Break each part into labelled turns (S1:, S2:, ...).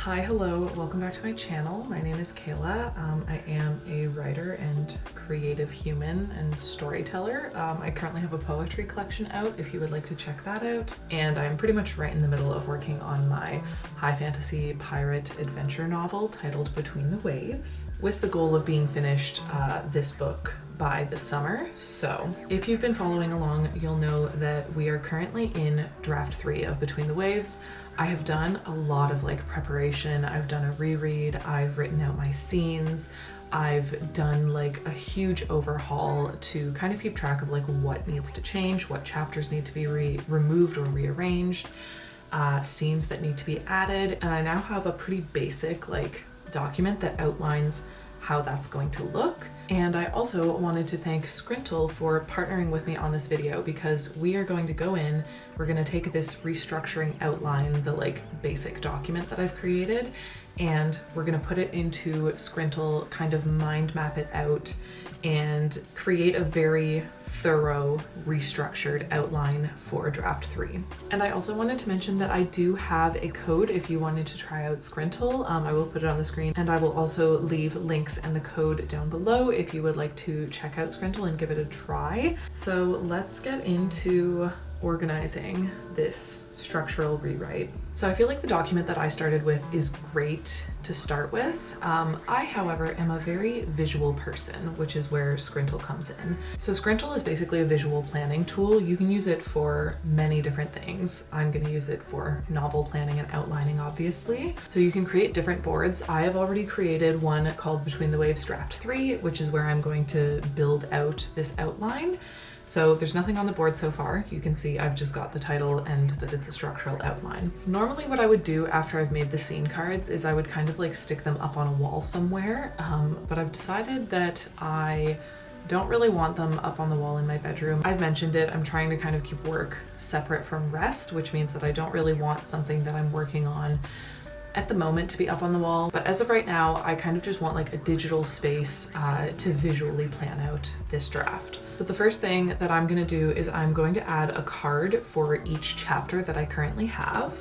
S1: Hi, hello, welcome back to my channel. My name is Kayla. I am a writer and creative human and storyteller. I currently have a poetry collection out if you would like to check that out. And I'm pretty much right in the middle of working on my high fantasy pirate adventure novel titled Between the Waves, with the goal of being finished this book by the summer. So if you've been following along, you'll know that we are currently in draft 3 of Between the Waves. I have done a lot of preparation. I've done a reread, I've written out my scenes, I've done a huge overhaul to kind of keep track of what needs to change, what chapters need to be removed or rearranged, scenes that need to be added, and I now have a pretty basic document that outlines how that's going to look. And I also wanted to thank Scrintal for partnering with me on this video, because we are going to go in, we're going to take this restructuring outline, the basic document that I've created, and we're going to put it into Scrintal, kind of mind map it out, and create a very thorough restructured outline for draft 3. And I also wanted to mention that I do have a code if you wanted to try out Scrintal. I will put it on the screen, and I will also leave links and the code down below if you would like to check out Scrintal and give it a try. So let's get into organizing this structural rewrite. So I feel like the document that I started with is great to start with. I, however, am a very visual person, which is where Scrintal comes in. So Scrintal is basically a visual planning tool. You can use it for many different things. I'm going to use it for novel planning and outlining, obviously. So you can create different boards. I have already created one called Between the Waves Draft 3, which is where I'm going to build out this outline. So there's nothing on the board so far. You can see I've just got the title and that it's a structural outline. Normally what I would do after I've made the scene cards is I would kind of stick them up on a wall somewhere, but I've decided that I don't really want them up on the wall in my bedroom. I've mentioned it, I'm trying to kind of keep work separate from rest, which means that I don't really want something that I'm working on at the moment to be up on the wall. But as of right now, I kind of just want a digital space to visually plan out this draft. So the first thing that I'm gonna do is I'm going to add a card for each chapter that I currently have.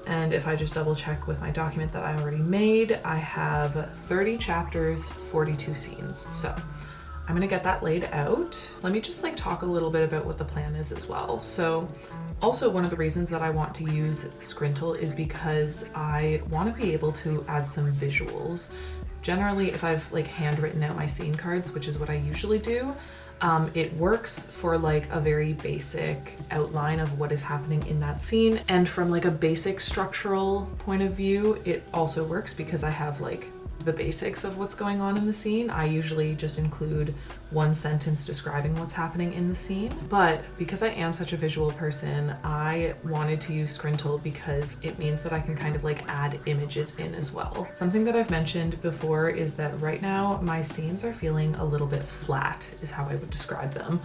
S1: And if I just double check with my document that I already made, I have 30 chapters, 42 scenes. So I'm gonna get that laid out. Let me just talk a little bit about what the plan is as well. So also one of the reasons that I want to use Scrintal is because I want to be able to add some visuals. Generally, if I've handwritten out my scene cards, which is what I usually do, it works for a very basic outline of what is happening in that scene. And from a basic structural point of view, it also works because I have the basics of what's going on in the scene. I usually just include one sentence describing what's happening in the scene. But because I am such a visual person, I wanted to use Scrintal because it means that I can kind of add images in as well. Something that I've mentioned before is that right now my scenes are feeling a little bit flat, is how I would describe them.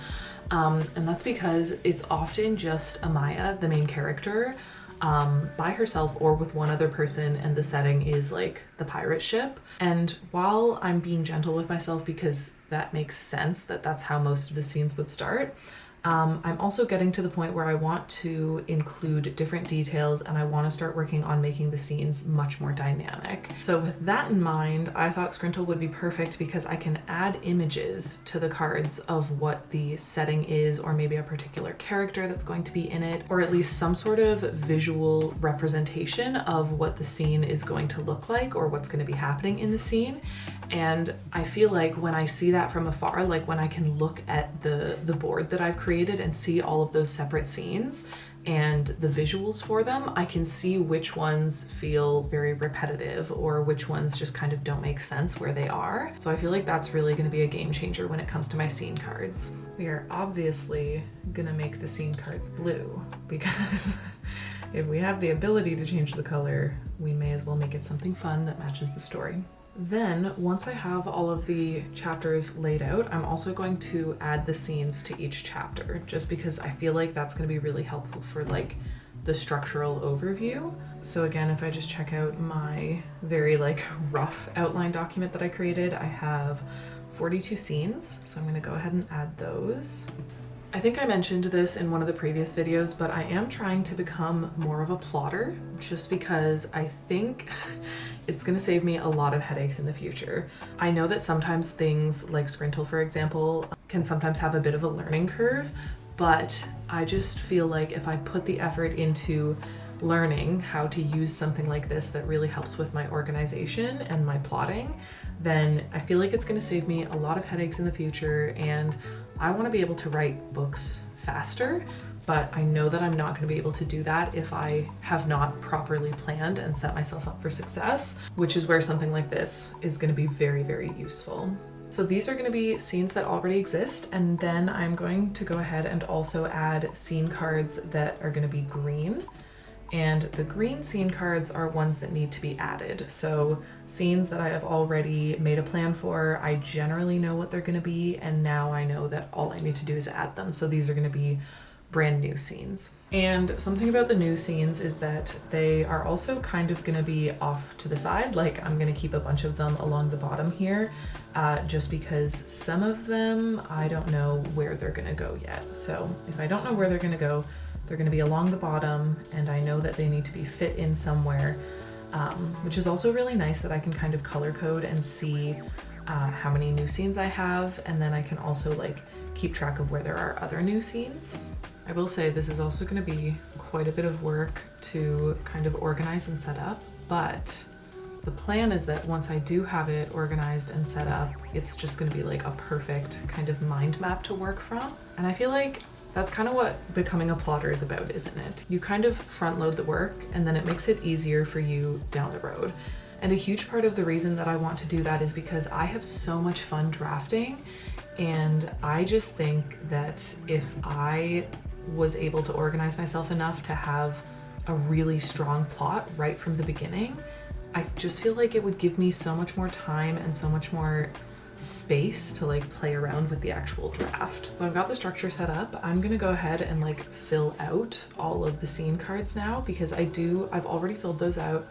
S1: And that's because it's often just Amaya, the main character, by herself or with one other person, and the setting is the pirate ship. And while I'm being gentle with myself because that makes sense that that's how most of the scenes would start, I'm also getting to the point where I want to include different details and I want to start working on making the scenes much more dynamic. So with that in mind, I thought Scrintal would be perfect because I can add images to the cards of what the setting is, or maybe a particular character that's going to be in it, or at least some sort of visual representation of what the scene is going to look like or what's going to be happening in the scene. And I feel when I see that from afar, when I can look at the board that I've created and see all of those separate scenes and the visuals for them, I can see which ones feel very repetitive or which ones just kind of don't make sense where they are. So I feel that's really going to be a game changer when it comes to my scene cards. We are obviously going to make the scene cards blue because if we have the ability to change the color, we may as well make it something fun that matches the story. Then, once I have all of the chapters laid out, I'm also going to add the scenes to each chapter, just because I feel that's going to be really helpful for the structural overview. So again, if I just check out my very rough outline document that I created, I have 42 scenes, so I'm going to go ahead and add those. I think I mentioned this in one of the previous videos, but I am trying to become more of a plotter, just because I think it's gonna save me a lot of headaches in the future. I know that sometimes things like Scrintal, for example, can sometimes have a bit of a learning curve, but I just feel like if I put the effort into learning how to use something like this that really helps with my organization and my plotting, then I feel like it's gonna save me a lot of headaches in the future, and I wanna be able to write books faster, but I know that I'm not gonna be able to do that if I have not properly planned and set myself up for success, which is where something like this is gonna be very, very useful. So these are going to be scenes that already exist, and then I'm going to go ahead and also add scene cards that are going to be green. And the green scene cards are ones that need to be added. So scenes that I have already made a plan for, I generally know what they're going to be, and now I know that all I need to do is add them. So these are going to be brand new scenes. And something about the new scenes is that they are also kind of going to be off to the side. Like, I'm going to keep a bunch of them along the bottom here, just because some of them I don't know where they're going to go yet. So if I don't know where they're going to go, they're going to be along the bottom, and I know that they need to be fit in somewhere, which is also really nice that I can kind of color code and see how many new scenes I have, and then I can also like keep track of where there are other new scenes. I will say this is also going to be quite a bit of work to kind of organize and set up, but the plan is that once I do have it organized and set up, it's just going to be like a perfect kind of mind map to work from. And I feel like that's kind of what becoming a plotter is about, isn't it? You kind of front load the work, and then it makes it easier for you down the road. And a huge part of the reason that I want to do that is because I have so much fun drafting, and I just think that if I was able to organize myself enough to have a really strong plot right from the beginning, I just feel like it would give me so much more time and so much more space to like play around with the actual draft. So I've got the structure set up. I'm gonna go ahead and like fill out all of the scene cards now, because I've already filled those out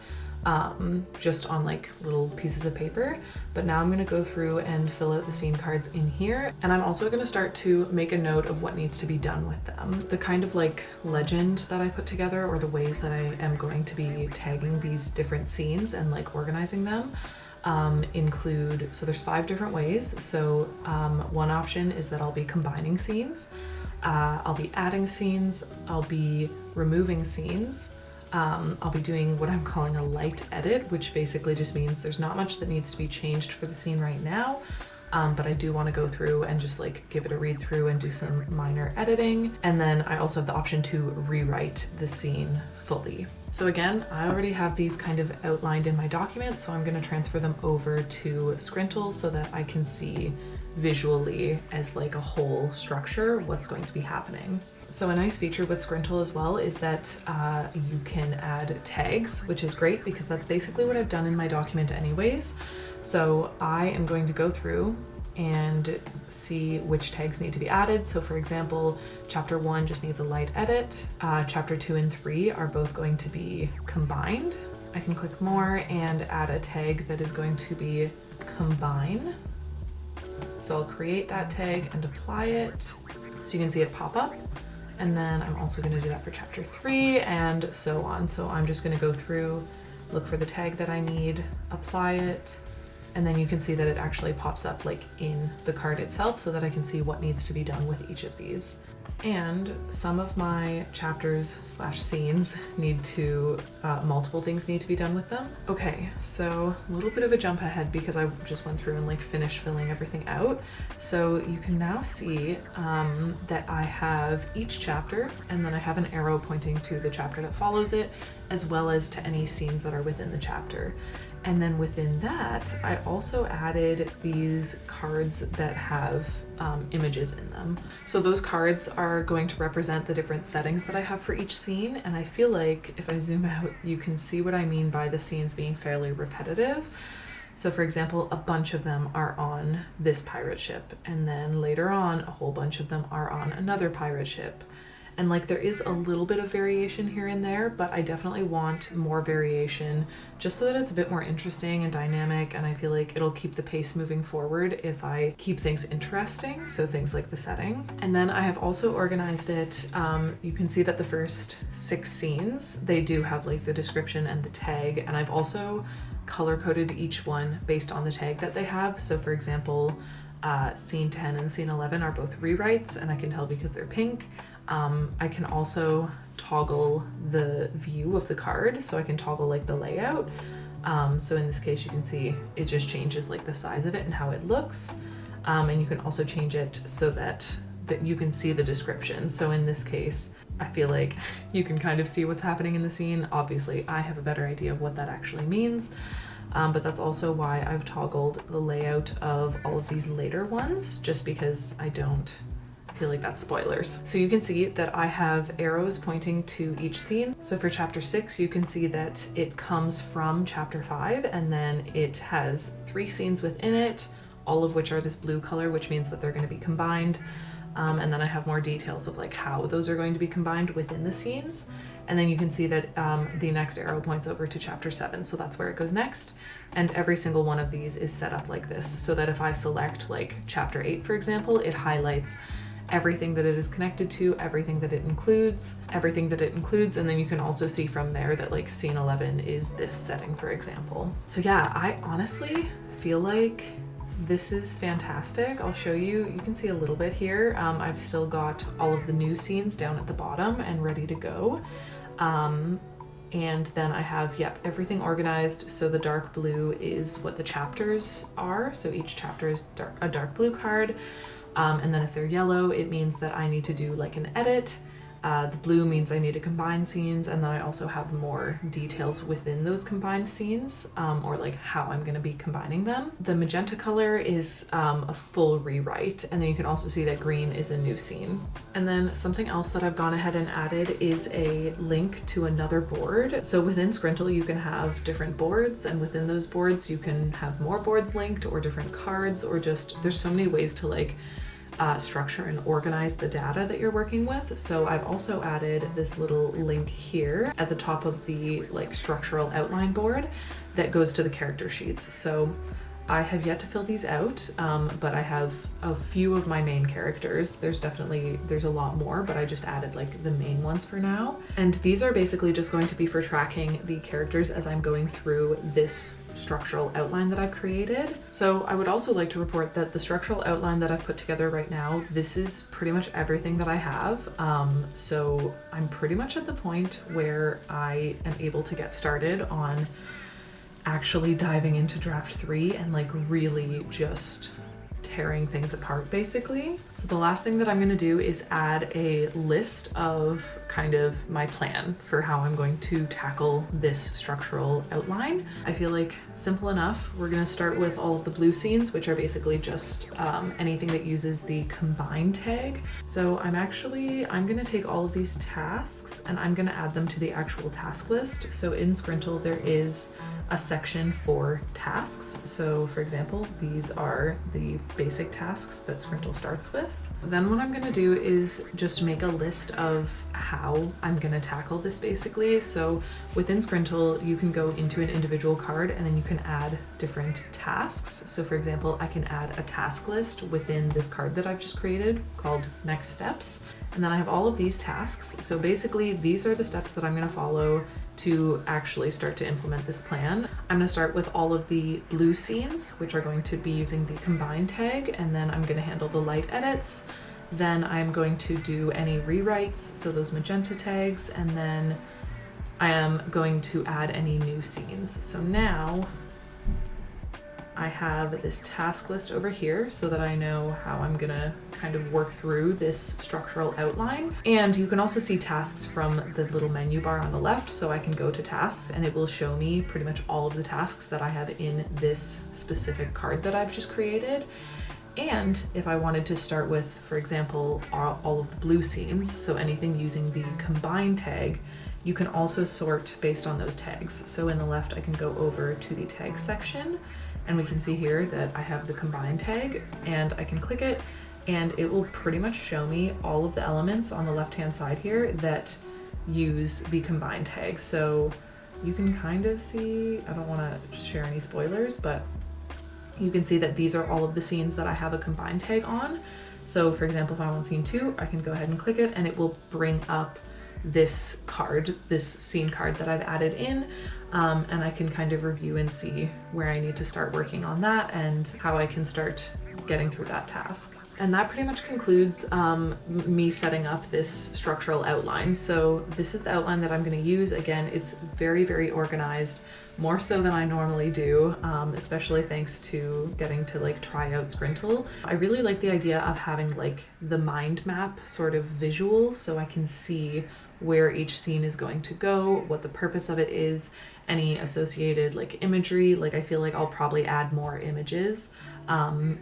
S1: just on like little pieces of paper, but now I'm going to go through and fill out the scene cards in here, and I'm also going to start to make a note of what needs to be done with them. The kind of like legend that I put together, or the ways that I am going to be tagging these different scenes and like organizing them, include, so there's 5 different ways. So one option is that I'll be combining scenes, I'll be adding scenes, I'll be removing scenes, I'll be doing what I'm calling a light edit, which basically just means there's not much that needs to be changed for the scene right now, but I do want to go through and just like give it a read through and do some minor editing. And then I also have the option to rewrite the scene fully. So again, I already have these kind of outlined in my document, so I'm going to transfer them over to Scrintal so that I can see visually as like a whole structure what's going to be happening. So a nice feature with Scrintal as well is that you can add tags, which is great because that's basically what I've done in my document anyways. So I am going to go through and see which tags need to be added. So for example, chapter 1 just needs a light edit. Chapter 2 and 3 are both going to be combined. I can click more and add a tag that is going to be combine. So I'll create that tag and apply it so you can see it pop up. And then I'm also going to do that for chapter 3 and so on. So I'm just going to go through, look for the tag that I need, apply it, and then you can see that it actually pops up like in the card itself so that I can see what needs to be done with each of these. And some of my chapters / scenes need to, multiple things need to be done with them. Okay, so a little bit of a jump ahead because I just went through and like finished filling everything out. So you can now see that I have each chapter, and then I have an arrow pointing to the chapter that follows it, as well as to any scenes that are within the chapter. And then within that, I also added these cards that have images in them. So those cards are going to represent the different settings that I have for each scene, and I feel like if I zoom out, you can see what I mean by the scenes being fairly repetitive. So for example, a bunch of them are on this pirate ship, and then later on, a whole bunch of them are on another pirate ship. And like there is a little bit of variation here and there, but I definitely want more variation just so that it's a bit more interesting and dynamic, and I feel like it'll keep the pace moving forward if I keep things interesting, so things like the setting. And then I have also organized it, you can see that the first 6 scenes, they do have like the description and the tag, and I've also color coded each one based on the tag that they have. So for example, scene 10 and scene 11 are both rewrites, and I can tell because they're pink. I can also toggle the view of the card, so I can toggle like the layout. So in this case, you can see it just changes like the size of it and how it looks. And you can also change it so that you can see the description. So in this case, I feel like you can kind of see what's happening in the scene. Obviously, I have a better idea of what that actually means. But that's also why I've toggled the layout of all of these later ones, just because I don't feel like that's spoilers. So you can see that I have arrows pointing to each scene. So for chapter 6, you can see that it comes from chapter 5, and then it has 3 scenes within it, all of which are this blue color, which means that they're going to be combined. And then I have more details of like how those are going to be combined within the scenes. And then you can see that the next arrow points over to chapter 7, so that's where it goes next. And every single one of these is set up like this, so that if I select like chapter 8, for example, it highlights everything that it is connected to, everything that it includes, and then you can also see from there that like scene 11 is this setting, for example. So yeah, I honestly feel like this is fantastic. I'll show you. You can see a little bit here. I've still got all of the new scenes down at the bottom and ready to go. And then I have, everything organized. So the dark blue is what the chapters are. So each chapter is a dark blue card. And then if they're yellow, it means that I need to do like an edit. The blue means I need to combine scenes, and then I also have more details within those combined scenes, or like how I'm going to be combining them. The magenta color is a full rewrite, and then you can also see that green is a new scene. And then something else that I've gone ahead and added is a link to another board. So within Scrintal, you can have different boards, and within those boards, you can have more boards linked or different cards, or just there's so many ways to like structure and organize the data that you're working with. So I've also added this little link here at the top of the like structural outline board that goes to the character sheets. So I have yet to fill these out, but I have a few of my main characters. There's a lot more, but I just added like the main ones for now. And these are basically just going to be for tracking the characters as I'm going through this structural outline that I've created. So I would also like to report that the structural outline that I've put together right now, this is pretty much everything that I have. So I'm pretty much at the point where I am able to get started on actually diving into draft 3 and like really just tearing things apart basically. So the last thing that I'm going to do is add a list of kind of my plan for how I'm going to tackle this structural outline. I feel like simple enough. We're going to start with all of the blue scenes, which are basically just anything that uses the combine tag. So I'm going to take all of these tasks and I'm going to add them to the actual task list. So in Scrintal, there is a section for tasks. So for example, these are the basic tasks that Scrintal starts with. Then what I'm gonna do is just make a list of how I'm gonna tackle this basically. So within Scrintal, you can go into an individual card and then you can add different tasks. So for example, I can add a task list within this card that I've just created called Next Steps. And then I have all of these tasks. So basically these are the steps that I'm gonna follow to actually start to implement this plan. I'm gonna start with all of the blue scenes, which are going to be using the combine tag, and then I'm gonna handle the light edits. Then I'm going to do any rewrites, so those magenta tags, and then I am going to add any new scenes. So now I have this task list over here so that I know how I'm gonna kind of work through this structural outline. And you can also see tasks from the little menu bar on the left. So I can go to tasks and it will show me pretty much all of the tasks that I have in this specific card that I've just created. And if I wanted to start with, for example, all of the blue scenes, so anything using the combine tag, you can also sort based on those tags. So in the left, I can go over to the tag section, and we can see here that I have the combine tag, and I can click it and it will pretty much show me all of the elements on the left-hand side here that use the combine tag. So you can kind of see, I don't want to share any spoilers, but you can see that these are all of the scenes that I have a combine tag on. So for example, if I'm on scene 2, I can go ahead and click it and it will bring up this card, this scene card that I've added in. and I can kind of review and see where I need to start working on that and how I can start getting through that task. And that pretty much concludes me setting up this structural outline. So this is the outline that I'm going to use. Again, it's very, very organized, more so than I normally do, especially thanks to getting to like try out Scrintal. I really like the idea of having like the mind map sort of visual, so I can see where each scene is going to go, what the purpose of it is, any associated like imagery. Like I feel like I'll probably add more images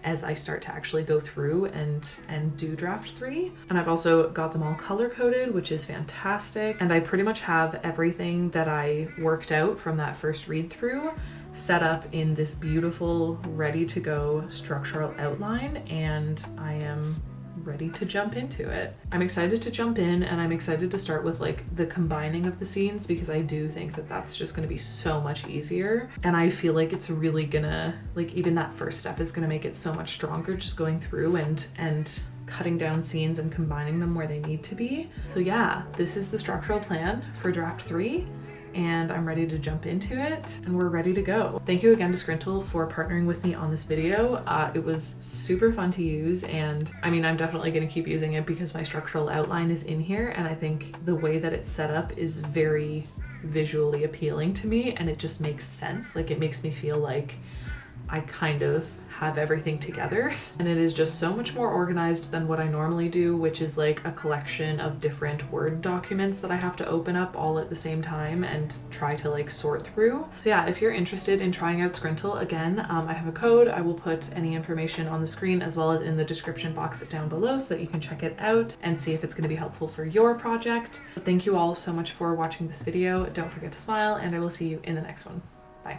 S1: as I start to actually go through and do draft 3. And I've also got them all color coded, which is fantastic. And I pretty much have everything that I worked out from that first read through set up in this beautiful, ready to go structural outline, and I am ready to jump into it. I'm excited to jump in, and I'm excited to start with like the combining of the scenes, because I do think that that's just going to be so much easier. And I feel like it's really gonna, like, even that first step is going to make it so much stronger, just going through and cutting down scenes and combining them where they need to be. So yeah, this is the structural plan for draft 3. And I'm ready to jump into it, and we're ready to go. Thank you again to Scrintal for partnering with me on this video. It was super fun to use, and I mean, I'm definitely gonna keep using it because my structural outline is in here, and I think the way that it's set up is very visually appealing to me, and it just makes sense. Like, it makes me feel like I kind of have everything together, and it is just so much more organized than what I normally do, which is like a collection of different Word documents that I have to open up all at the same time and try to like sort through. So yeah, if you're interested in trying out Scrintal, again, I have a code. I will put any information on the screen as well as in the description box down below so that you can check it out and see if it's going to be helpful for your project. Thank you all so much for watching this video. Don't forget to smile, and I will see you in the next one. Bye.